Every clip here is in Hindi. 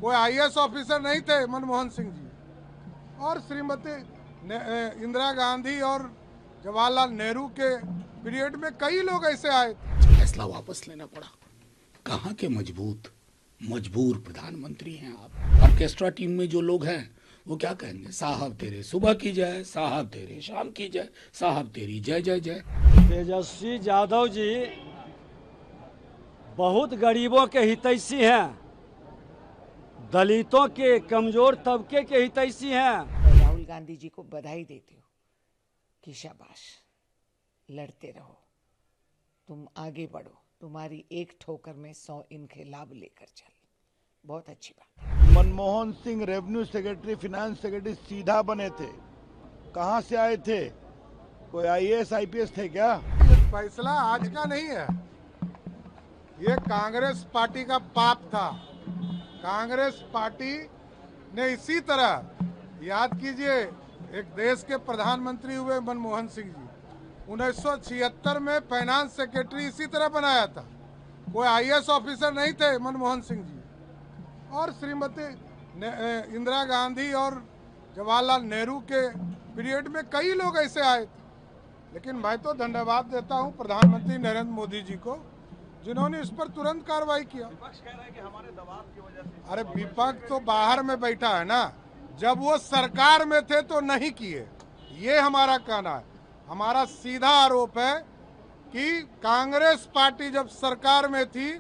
कोई आईएएस ऑफिसर नहीं थे मनमोहन सिंह जी, और श्रीमती इंदिरा गांधी और जवाहरलाल नेहरू के पीरियड में कई लोग ऐसे आए। फैसला वापस लेना पड़ा। कहाँ के मजबूर प्रधानमंत्री हैं आप। ऑर्केस्ट्रा टीम में जो लोग हैं वो क्या कहेंगे, साहब तेरे सुबह की जय, साहब तेरे शाम की जय, साहब तेरी जय जय जय। तेजस्वी यादव जी बहुत गरीबों के हितैषी हैं, दलितों के, कमजोर तबके के हितैषी हैं। राहुल गांधी जी को बधाई देती हूँ कि शाबाश, लड़ते रहो, तुम आगे बढ़ो, तुम्हारी एक ठोकर में 100 इनके लाभ लेकर चल। बहुत अच्छी बात। Manmohan Singh revenue secretary, finance secretary सीधा बने थे, कहाँ से आए थे? कोई आईएएस आईपीएस थे क्या? फैसला आज का नहीं है, ये कांग्रेस पार्टी का पाप था। कांग्रेस पार्टी ने इसी तरह, याद कीजिए, एक देश के प्रधानमंत्री हुए मनमोहन सिंह जी, 1976 में फाइनेंस सेक्रेटरी इसी तरह बनाया था। कोई आईएएस ऑफिसर नहीं थे मनमोहन सिंह जी, और श्रीमती इंदिरा गांधी और जवाहरलाल नेहरू के पीरियड में कई लोग ऐसे आए थे। लेकिन मैं तो धन्यवाद देता हूं प्रधानमंत्री नरेंद्र मोदी जी को, जिन्होंने इस पर तुरंत कार्रवाई किया। विपक्ष कह रहा है कि हमारे दबाव की वजह से। अरे विपक्ष तो बाहर में बैठा है ना, जब वो सरकार में थे तो नहीं किए, ये हमारा कहना है। हमारा सीधा आरोप है कि कांग्रेस पार्टी जब सरकार में थी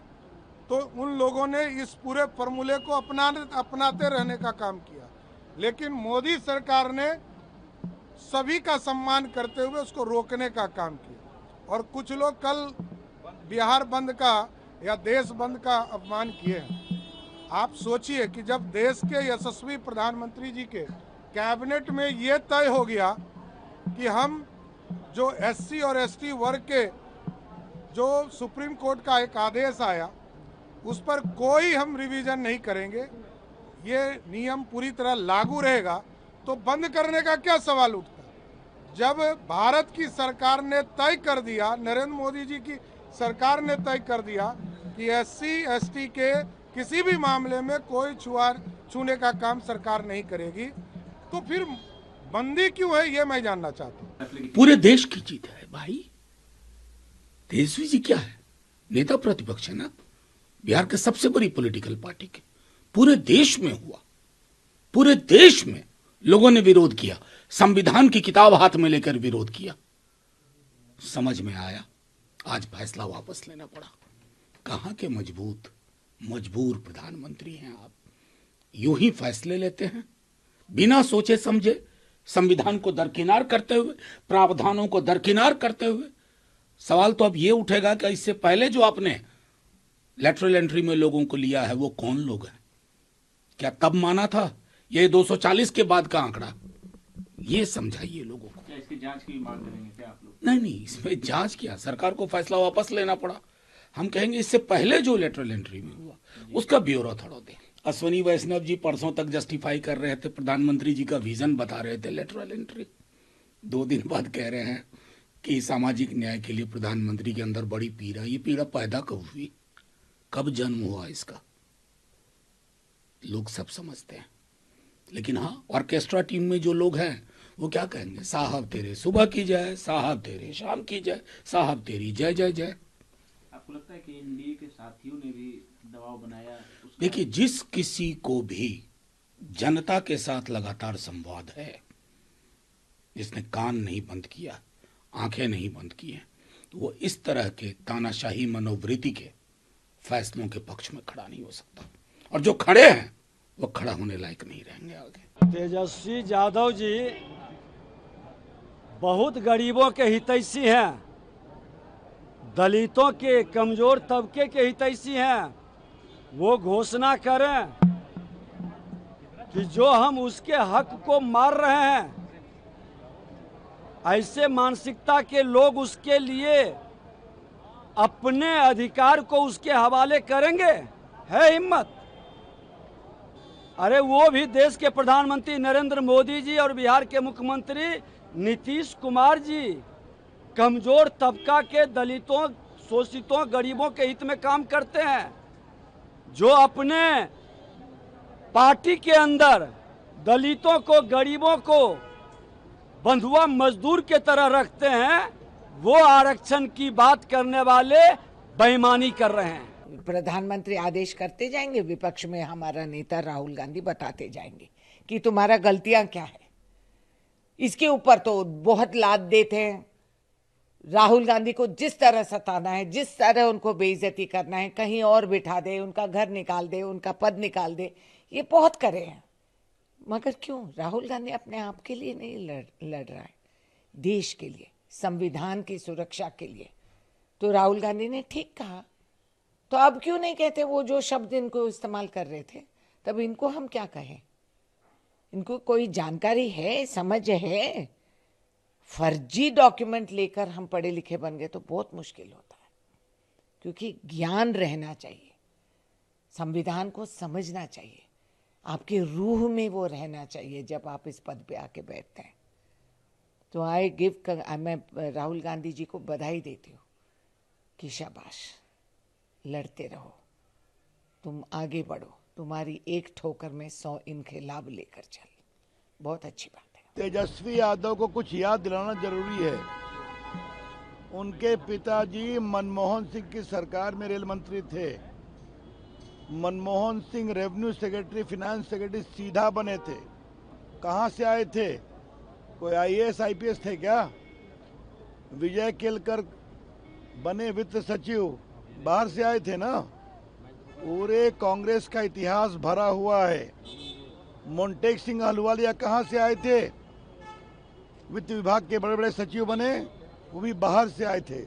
तो उन लोगों ने इस पूरे फॉर्मूले को अपनाते रहने का काम किया, लेकिन मोदी सरकार ने सभी का सम्मान करते हुए उसको रोकने का काम किया। और कुछ लोग कल बिहार बंद का या देश बंद का अपमान किए हैं। आप सोचिए कि जब देश के यशस्वी प्रधानमंत्री जी के कैबिनेट में ये तय हो गया कि हम जो एससी और एसटी वर्ग के जो सुप्रीम कोर्ट का एक आदेश आया उस पर कोई हम रिवीजन नहीं करेंगे, ये नियम पूरी तरह लागू रहेगा, तो बंद करने का क्या सवाल उठता। जब भारत की सरकार ने तय कर दिया, नरेंद्र मोदी जी की सरकार ने तय कर दिया कि एससी एसटी के किसी भी मामले में कोई छूने का काम सरकार नहीं करेगी, तो फिर बंदी क्यों है, ये मैं जानना चाहता हूँ। पूरे देश की जीत है भाई। तेजस्वी जी क्या है, नेता प्रतिपक्ष है ना, बिहार के सबसे बड़ी पॉलिटिकल पार्टी के। पूरे देश में हुआ, पूरे देश में लोगों ने विरोध किया, संविधान की किताब हाथ में लेकर विरोध किया। समझ में आया, आज फैसला वापस लेना पड़ा। कहाँ के मजबूर प्रधानमंत्री हैं आप। यूं ही फैसले लेते हैं बिना सोचे समझे, संविधान को दरकिनार करते हुए, प्रावधानों को दरकिनार करते हुए। सवाल तो अब ये उठेगा कि इससे पहले जो आपने लेटरल एंट्री में लोगों को लिया है वो कौन लोग हैं? क्या तब माना था? ये 240 के बाद का आंकड़ा, ये समझाइए लोगों को। क्या इसकी जांच की मांग करेंगे क्या आप लोग? नहीं, इसमें जांच किया, सरकार को फैसला वापस लेना पड़ा। हम कहेंगे इससे पहले जो लेटरल एंट्री में हुआ उसका ब्यौरा थोड़ा दे। अश्वनी वैष्णव जी परसों तक जस्टिफाई कर रहे थे, प्रधानमंत्री जी का विजन बता रहे थे लेटरल एंट्री। 2 दिन बाद कह रहे हैं कि सामाजिक न्याय के लिए प्रधानमंत्री के अंदर बड़ी पीड़ा। ये पीड़ा पैदा कब हुई, कब जन्म हुआ इसका, लोग सब समझते हैं। लेकिन हाँ, ऑर्केस्ट्रा टीम में जो लोग हैं वो क्या कहेंगे, साहब तेरे सुबह की जय, साहब तेरे शाम की जय, साहब तेरी जय जय जय। आपको लगता है कि एनडीए के साथियों ने भी दबाव बनाया? देखिए, जिस किसी को भी जनता के साथ लगातार संवाद है, जिसने कान नहीं बंद किया, आंखें नहीं बंद की हैं, तो वो इस तरह के तानाशाही मनोवृत्ति के फैसलों के पक्ष में खड़ा नहीं हो सकता। और जो खड़े हैं वो खड़ा होने लायक नहीं रहेंगे आगे। तेजस्वी यादव जी बहुत गरीबों के हितैषी हैं, दलितों के, कमजोर तबके के हितैषी हैं। वो घोषणा करें कि जो हम उसके हक को मार रहे हैं, ऐसे मानसिकता के लोग उसके लिए अपने अधिकार को उसके हवाले करेंगे? है हिम्मत? अरे वो भी देश के प्रधानमंत्री नरेंद्र मोदी जी और बिहार के मुख्यमंत्री नीतीश कुमार जी कमजोर तबका के, दलितों, शोषितों, गरीबों के हित में काम करते हैं। जो अपने पार्टी के अंदर दलितों को, गरीबों को बंधुआ मजदूर के तरह रखते हैं, वो आरक्षण की बात करने वाले बेईमानी कर रहे हैं। प्रधानमंत्री आदेश करते जाएंगे, विपक्ष में हमारा नेता राहुल गांधी बताते जाएंगे कि तुम्हारा गलतियां क्या है। इसके ऊपर तो बहुत लाद देते हैं। राहुल गांधी को जिस तरह सताना है, जिस तरह उनको बेइज्जती करना है, कहीं और बिठा दे, उनका घर निकाल दे, उनका पद निकाल दे, ये बहुत करे हैं। मगर क्यों? राहुल गांधी अपने आप के लिए नहीं लड़ रहा है, देश के लिए, संविधान की सुरक्षा के लिए। तो राहुल गांधी ने ठीक कहा, तो अब क्यों नहीं कहते वो जो शब्द इनको इस्तेमाल कर रहे थे? तब इनको हम क्या कहें? इनको कोई जानकारी है, समझ है? फर्जी डॉक्यूमेंट लेकर हम पढ़े लिखे बन गए तो बहुत मुश्किल होता है, क्योंकि ज्ञान रहना चाहिए, संविधान को समझना चाहिए, आपके रूह में वो रहना चाहिए जब आप इस पद पे आके बैठते हैं। तो मैं राहुल गांधी जी को बधाई देती हूँ कि शाबाश, लड़ते रहो, तुम आगे बढ़ो, तुम्हारी एक ठोकर में 100 इनकलाब लेकर चल। बहुत अच्छी बात है। तेजस्वी यादव को कुछ याद दिलाना जरूरी है। उनके पिताजी मनमोहन सिंह की सरकार में रेल मंत्री थे। Manmohan Singh revenue secretary, finance secretary सीधा बने थे। कहाँ से आए थे? कोई आईएएस आईपीएस थे क्या? विजय केलकर बने वित्त सचिव, बाहर से आए थे ना। पूरे कांग्रेस का इतिहास भरा हुआ है। मोन्टेक सिंह अहलुवालिया कहाँ से आए थे? वित्त विभाग के बड़े बड़े सचिव बने, वो भी बाहर से आए थे।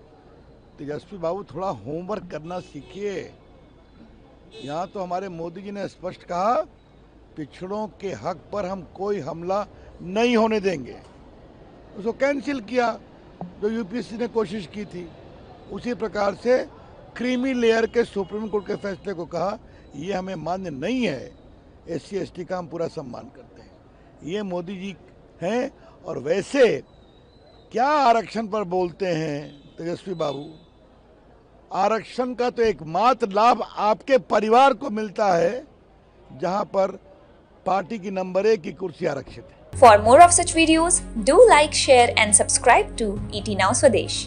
तेजस्वी बाबू, थोड़ा होमवर्क करना सीखिए। यहाँ तो हमारे मोदी जी ने स्पष्ट कहा, पिछड़ों के हक पर हम कोई हमला नहीं होने देंगे। उसको कैंसिल किया जो यूपीएससी ने कोशिश की थी। उसी प्रकार से क्रीमी लेयर के सुप्रीम कोर्ट के फैसले को कहा, ये हमें मान्य नहीं है। एससी एसटी का हम पूरा सम्मान करते हैं। ये मोदी जी हैं। और वैसे क्या आरक्षण पर बोलते हैं तेजस्वी बाबू? आरक्षण का तो एकमात्र लाभ आपके परिवार को मिलता है, जहां पर पार्टी की नंबर 1 की कुर्सी आरक्षित है। For more of such videos, do like, share and subscribe to ET Now Swadesh.